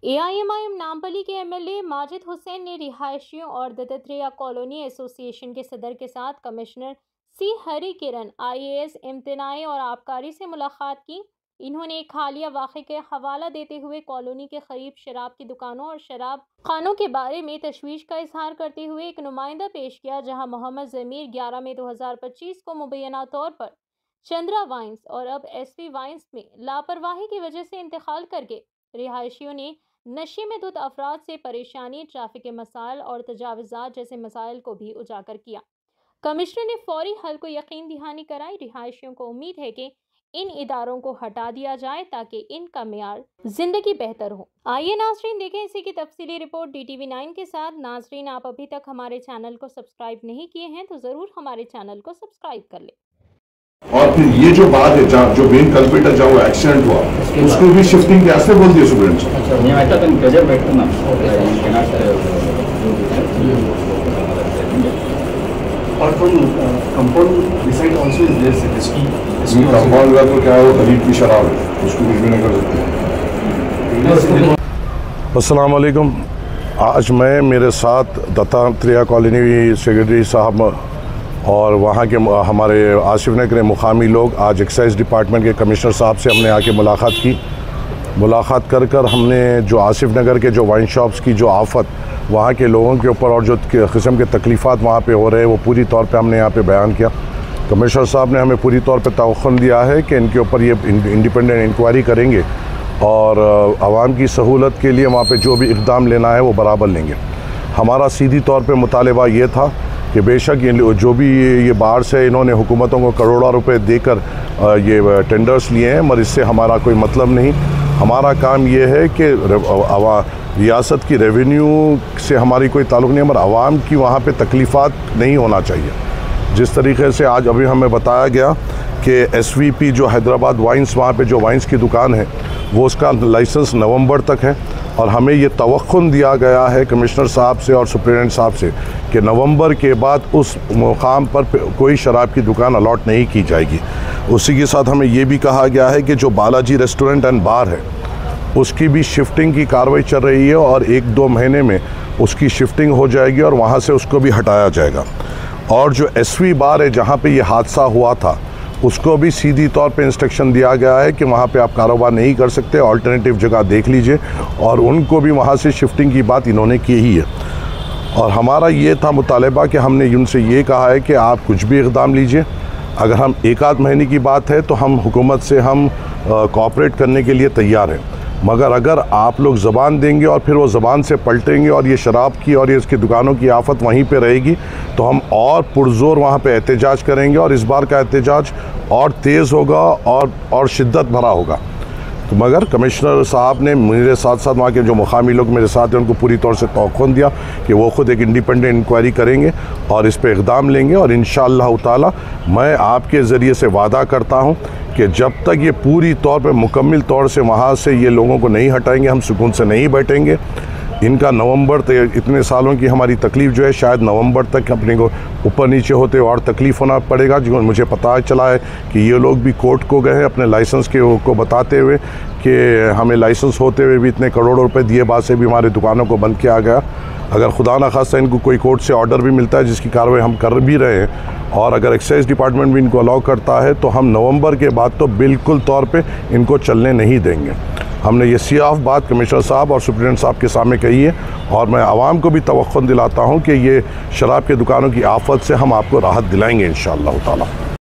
AIMIM Nampally के MLA Majid Hussain ने रिहायशियों और दत्तात्रेय कॉलोनी एसोसिएशन के सदर के साथ कमिश्नर सी हरि किरण आईएएस इम्तिनाई और आबकारी से मुलाकात की। इन्होंने एक हालिया वाक़े का हवाला देते हुए कॉलोनी के करीब शराब की दुकानों और शराब खानों के बारे में तशवीश का इजहार करते हुए एक नुमाइंदा पेश किया, जहां मोहम्मद ज़मीर 11 मई 2025 को मुबैना तौर पर चंद्रा वाइन्स और अब एसवी वाइन्स में लापरवाही की वजह से इंतकाल कर गए। रिहायशियों ने नशे में धुत अफराद से परेशानी, ट्रैफिक के मसाइल और तजावुज़ात जैसे मसाइल को भी उजागर किया। कमिश्नर ने फौरी हल को यकीन दहानी कराई। रिहायशियों को उम्मीद है कि इन इदारों को हटा दिया जाए ताकि इनका मेयार जिंदगी बेहतर हो। आइए नाज़रीन देखें इसी की तफसीली रिपोर्ट DTV 9 के साथ। नाज़रीन, आप अभी तक हमारे चैनल को सब्सक्राइब नहीं किए हैं तो ज़रूर हमारे चैनल को सब्सक्राइब कर लें। और फिर ये जो बात है जो मेन कल्प्रिट है, जहाँ वो एक्सीडेंट हुआ, उसको भी शिफ्टिंग कैसे बोल दिया स्टूडेंट्स? और compound decide also is there से इसकी कंपाउंड का तो क्या है, वो गरीब की शराब है, उसको कुछ भी नहीं कर सकते। अस्सलाम वालेकुम। आज मैं मेरे साथ दत्तात्रेय कॉलोनी सेक्रेटरी साहब और वहाँ के हमारे आसिफ नगर मुकामी लोग आज एक्साइज डिपार्टमेंट के कमिश्नर साहब से हमने आके मुलाकात की। मुलाकात कर हमने जो आसिफ नगर के जो वाइन शॉप्स की जो आफत वहाँ के लोगों के ऊपर और जो किस्म के तकलीफ़ात वहाँ पे हो रहे हैं वो पूरी तौर पे हमने यहाँ पे बयान किया। कमिश्नर साहब ने हमें पूरी तौर पे तवक्कुन दिया है कि इनके ऊपर ये इंडिपेंडेंट इंक्वायरी करेंगे और आवाम की सहूलत के लिए वहाँ पे जो भी इक़दाम लेना है वो बराबर लेंगे। हमारा सीधी तौर पे मुतालबा ये था कि बेशक ये जो भी ये बाहर से इन्होंने हुकूमतों को करोड़ों रुपए देकर ये टेंडर्स लिए हैं, मगर इससे हमारा कोई मतलब नहीं। हमारा काम ये है कि रियासत की रेवेन्यू से हमारी कोई ताल्लुक़ नहीं, मगर आवाम की वहाँ पे तकलीफ़ात नहीं होना चाहिए। जिस तरीके से आज अभी हमें बताया गया कि SVP जो हैदराबाद वाइन्स, वहाँ पे जो वाइन्स की दुकान है वो उसका लाइसेंस नवंबर तक है और हमें ये तवक्कुन दिया गया है कमिश्नर साहब से और सुप्रिटेंडेंट साहब से कि नवंबर के बाद उस मुकाम पर कोई शराब की दुकान अलॉट नहीं की जाएगी। उसी के साथ हमें ये भी कहा गया है कि जो बालाजी रेस्टोरेंट एंड बार है उसकी भी शिफ्टिंग की कार्रवाई चल रही है और 1-2 महीने में उसकी शिफ्टिंग हो जाएगी और वहाँ से उसको भी हटाया जाएगा। और जो SV बार है जहाँ पे ये हादसा हुआ था उसको भी सीधी तौर पे इंस्ट्रक्शन दिया गया है कि वहाँ पे आप कारोबार नहीं कर सकते, अल्टरनेटिव जगह देख लीजिए, और उनको भी वहाँ से शिफ्टिंग की बात इन्होंने की ही है। और हमारा ये था मुतालबा कि हमने उनसे ये कहा है कि आप कुछ भी इक़दाम लीजिए। अगर हम 1-8 महीने की बात है तो हम हुकूमत से हम कोऑपरेट करने के लिए तैयार हैं, मगर अगर आप लोग ज़बान देंगे और फिर वो ज़बान से पलटेंगे और ये शराब की और ये इसकी दुकानों की आफत वहीं पे रहेगी तो हम और पुरज़ोर वहाँ पे एहतजाज करेंगे और इस बार का एहतजाज और तेज़ होगा और शिद्दत भरा होगा। तो मगर कमिश्नर साहब ने मेरे साथ साथ वहाँ के जो मुकामी लोग मेरे साथ हैं उनको पूरी तौर से तवक्कुन दिया कि वो ख़ुद एक इंडिपेंडेंट इंक्वायरी करेंगे और इस पर इक़दाम लेंगे। और इंशाअल्लाह ताला मैं आपके ज़रिए से वादा करता हूँ कि जब तक ये पूरी तौर पे मुकम्मल तौर से वहाँ से ये लोगों को नहीं हटाएंगे हम सुकून से नहीं बैठेंगे। इनका नवंबर तक, इतने सालों की हमारी तकलीफ़ जो है, शायद नवंबर तक अपने को ऊपर नीचे होते और तकलीफ़ होना पड़ेगा। जो मुझे पता चला है कि ये लोग भी कोर्ट को गए हैं अपने लाइसेंस को बताते हुए कि हमें लाइसेंस होते हुए भी इतने करोड़ों रुपए दिए बाद से भी हमारी दुकानों को बंद किया गया। अगर खुदा न खास्ता इनको कोई कोर्ट से ऑर्डर भी मिलता है जिसकी कार्रवाई हम कर भी रहे हैं और अगर एक्साइज डिपार्टमेंट भी इनको अलाउ करता है तो हम नवंबर के बाद तो बिल्कुल तौर पे इनको चलने नहीं देंगे। हमने ये सियाफ बात कमिश्नर साहब और सुप्रिटेंडेंट साहब के सामने कही है और मैं आवाम को भी तवक्कुन दिलाता हूँ कि ये शराब की दुकानों की आफत से हम आपको राहत दिलाएंगे इंशाअल्लाह ताला।